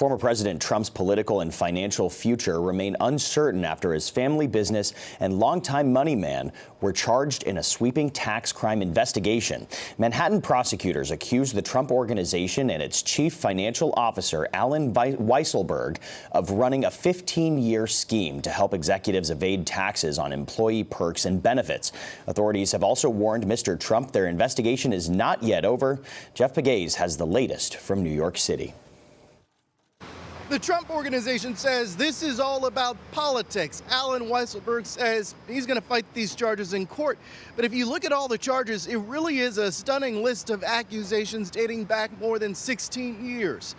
Former President Trump's political and financial future remain uncertain after his family business and longtime money man were charged in a sweeping tax crime investigation. Manhattan prosecutors accused the Trump Organization and its chief financial officer, Alan Weisselberg, of running a 15-year scheme to help executives evade taxes on employee perks and benefits. Authorities have also warned Mr. Trump their investigation is not yet over. Jeff Pegues has the latest from New York City. The Trump Organization says this is all about politics. Alan Weisselberg says he's going to fight these charges in court. But if you look at all the charges, it really is a stunning list of accusations dating back more than 16 years.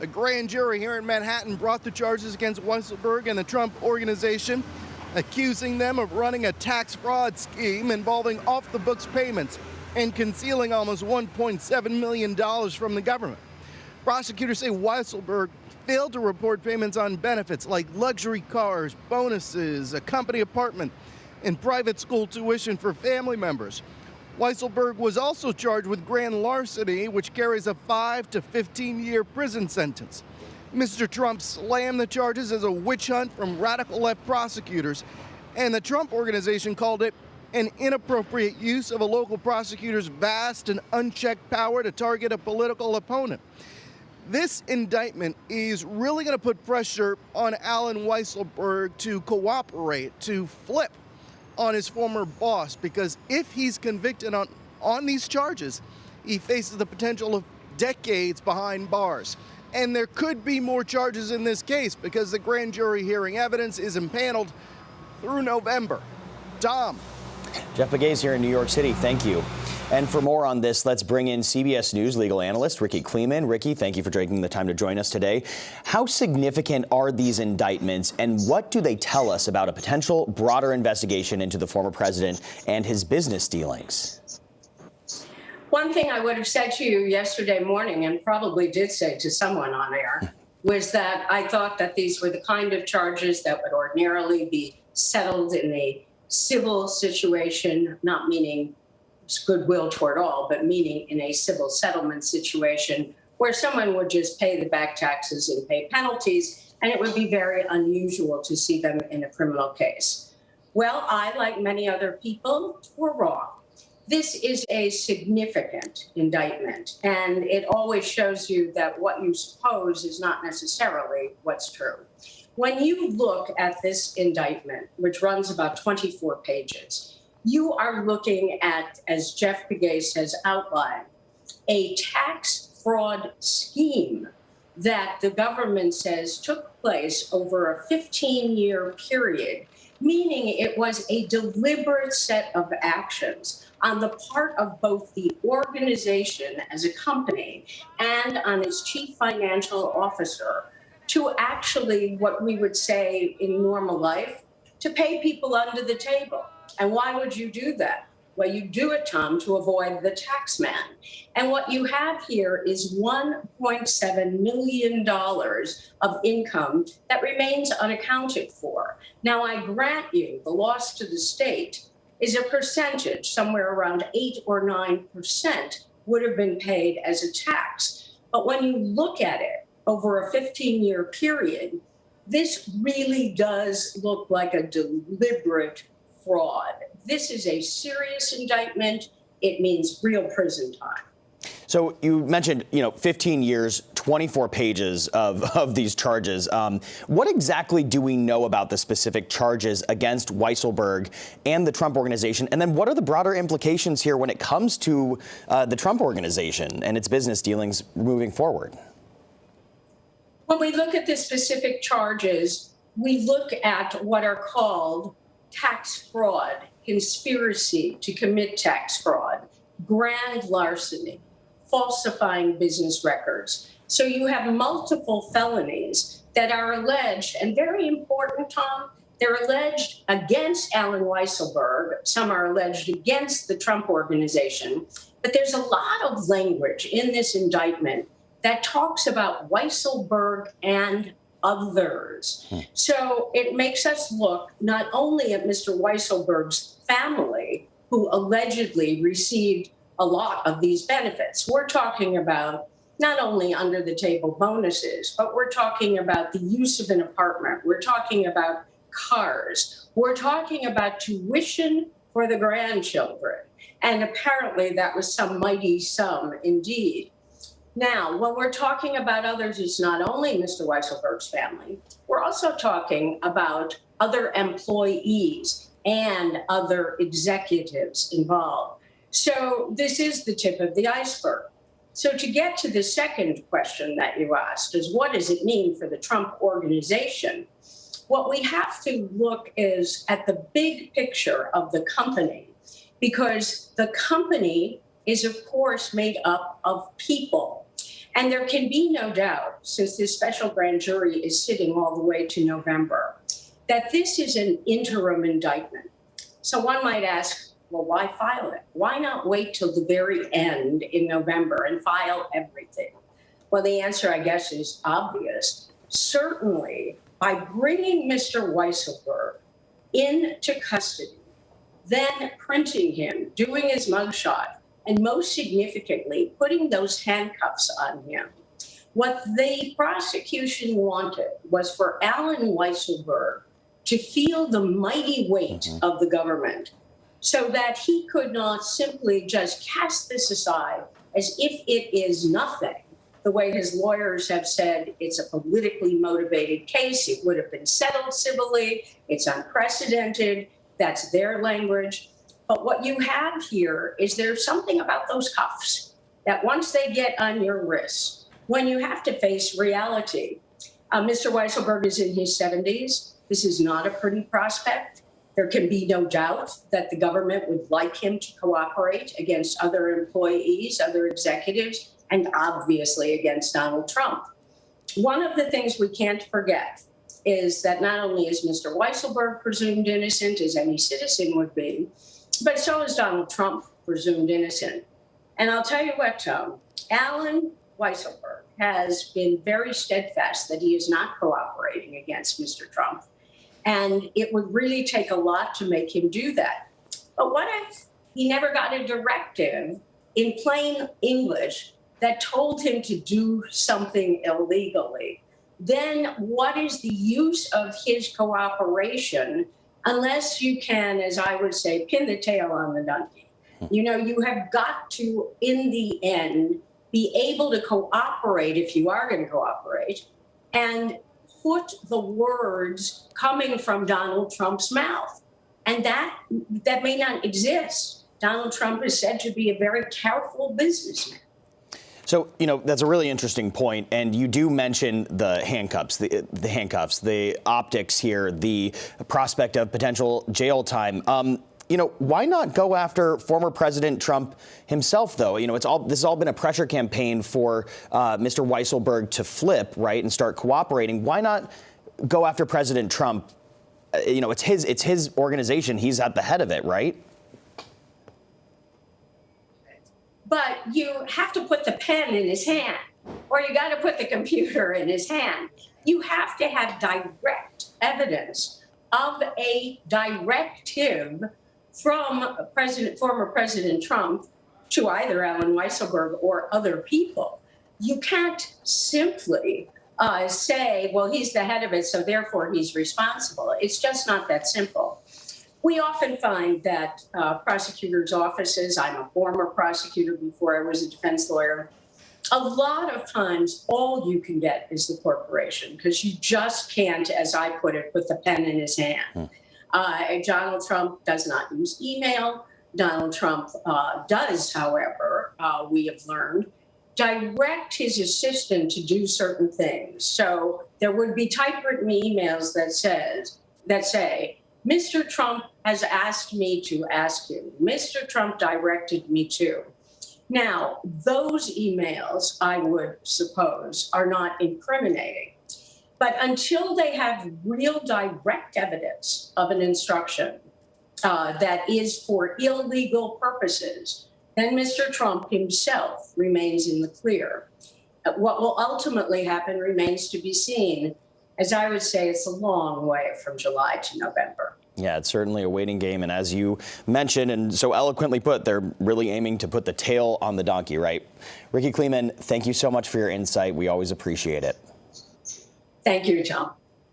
A grand jury here in Manhattan brought the charges against Weisselberg and the Trump Organization, accusing them of running a tax fraud scheme involving off-the-books payments and concealing almost $1.7 million from the government. Prosecutors say Weisselberg failed to report payments on benefits like luxury cars, bonuses, a company apartment, and private school tuition for family members. Weisselberg was also charged with grand larceny, which carries a 5 to 15-year prison sentence. Mr. Trump slammed the charges as a witch hunt from radical left prosecutors, and the Trump Organization called it an inappropriate use of a local prosecutor's vast and unchecked power to target a political opponent. This indictment is really going to put pressure on Alan Weisselberg to cooperate, to flip on his former boss, because if he's convicted on these charges, he faces the potential of decades behind bars. And there could be more charges in this case because the grand jury hearing evidence is impaneled through November. Tom. Jeff Pegues here in New York City. Thank you. And for more on this, let's bring in CBS News legal analyst Rikki Klieman. Rikki, thank you for taking the time to join us today. How significant are these indictments, and what do they tell us about a potential broader investigation into the former president and his business dealings? One thing I would have said to you yesterday morning, and probably did say to someone on air, was that I thought that these were the kind of charges that would ordinarily be settled in a civil situation, not meaning goodwill toward all, but meaning in a civil settlement situation where someone would just pay the back taxes and pay penalties, and it would be very unusual to see them in a criminal case. Well, I, like many other people, were wrong. This is a significant indictment, and it always shows you that what you suppose is not necessarily what's true. When you look at this indictment, which runs about 24 pages, you are looking at, as Jeff Pegues has outlined, a tax fraud scheme that the government says took place over a 15-year period, meaning it was a deliberate set of actions on the part of both the organization as a company and on its chief financial officer to actually, what we would say in normal life, to pay people under the table. And why would you do that? Well, you do it, Tom, to avoid the tax man. And what you have here is $1.7 million of income that remains unaccounted for. Now, I grant you the loss to the state is a percentage, somewhere around 8 or 9% would have been paid as a tax. But when you look at it over a 15-year period, this really does look like a deliberate fraud. This is a serious indictment. It means real prison time. So you mentioned, 15 years, 24 pages of these charges. What exactly do we know about the specific charges against Weisselberg and the Trump Organization? And then what are the broader implications here when it comes to the Trump Organization and its business dealings moving forward? When we look at the specific charges, we look at what are called tax fraud, conspiracy to commit tax fraud, grand larceny, falsifying business records. So you have multiple felonies that are alleged, and very important, Tom, they're alleged against Alan Weisselberg. Some are alleged against the Trump Organization. But there's a lot of language in this indictment that talks about Weisselberg and others. So it makes us look not only at Mr. Weisselberg's family, who allegedly received a lot of these benefits. We're talking about not only under the table bonuses, but we're talking about the use of an apartment. We're talking about cars. We're talking about tuition for the grandchildren. And apparently that was some mighty sum indeed. Now, when we're talking about others, it's not only Mr. Weisselberg's family. We're also talking about other employees and other executives involved. So this is the tip of the iceberg. So to get to the second question that you asked is, what does it mean for the Trump Organization? What we have to look is at the big picture of the company, because the company is, of course, made up of people. And there can be no doubt, since this special grand jury is sitting all the way to November, that this is an interim indictment. So one might ask, well, why file it? Why not wait till the very end in November and file everything? Well, the answer, I guess, is obvious. Certainly, by bringing Mr. Weisselberg into custody, then printing him, doing his mugshot, and most significantly, putting those handcuffs on him. What the prosecution wanted was for Alan Weisselberg to feel the mighty weight of the government so that he could not simply just cast this aside as if it is nothing. The way his lawyers have said it's a politically motivated case, it would have been settled civilly, it's unprecedented, that's their language. But what you have here is there's something about those cuffs that once they get on your wrist, when you have to face reality, Mr. Weisselberg is in his 70s. This is not a pretty prospect. There can be no doubt that the government would like him to cooperate against other employees, other executives, and obviously against Donald Trump. One of the things we can't forget is that not only is Mr. Weisselberg presumed innocent, as any citizen would be, but so is Donald Trump presumed innocent. And I'll tell you what, Tom, Alan Weisselberg has been very steadfast that he is not cooperating against Mr. Trump. And it would really take a lot to make him do that. But what if he never got a directive in plain English that told him to do something illegally? Then what is the use of his cooperation unless you can, as I would say, pin the tail on the donkey? You know, you have got to, in the end, be able to cooperate if you are going to cooperate and put the words coming from Donald Trump's mouth. And that may not exist. Donald Trump is said to be a very careful businessman. So, you know, that's a really interesting point. And you do mention the handcuffs, the optics here, the prospect of potential jail time. You know, why not go after former President Trump himself, though? You know, this has all been a pressure campaign for Mr. Weisselberg to flip, right, and start cooperating. Why not go after President Trump? You know, it's his organization. He's at the head of it, right? But you have to put the pen in his hand, or you got to put the computer in his hand. You have to have direct evidence of a directive from former President Trump to either Alan Weisselberg or other people. You can't simply say, well, he's the head of it, so therefore he's responsible. It's just not that simple. We often find that prosecutors' offices, I'm a former prosecutor before I was a defense lawyer, a lot of times all you can get is the corporation because you just can't, as I put it, put the pen in his hand. Donald Trump does not use email. Donald Trump does, however, we have learned, direct his assistant to do certain things. So there would be typewritten emails that say, Mr. Trump has asked me to ask you. Mr. Trump directed me to. Now, those emails, I would suppose, are not incriminating. But until they have real direct evidence of an instruction that is for illegal purposes, then Mr. Trump himself remains in the clear. What will ultimately happen remains to be seen. As I would say, it's a long way from July to November. Yeah, it's certainly a waiting game. And as you mentioned and so eloquently put, they're really aiming to put the tail on the donkey, right? Rikki Klieman, thank you so much for your insight. We always appreciate it. Thank you, Tom.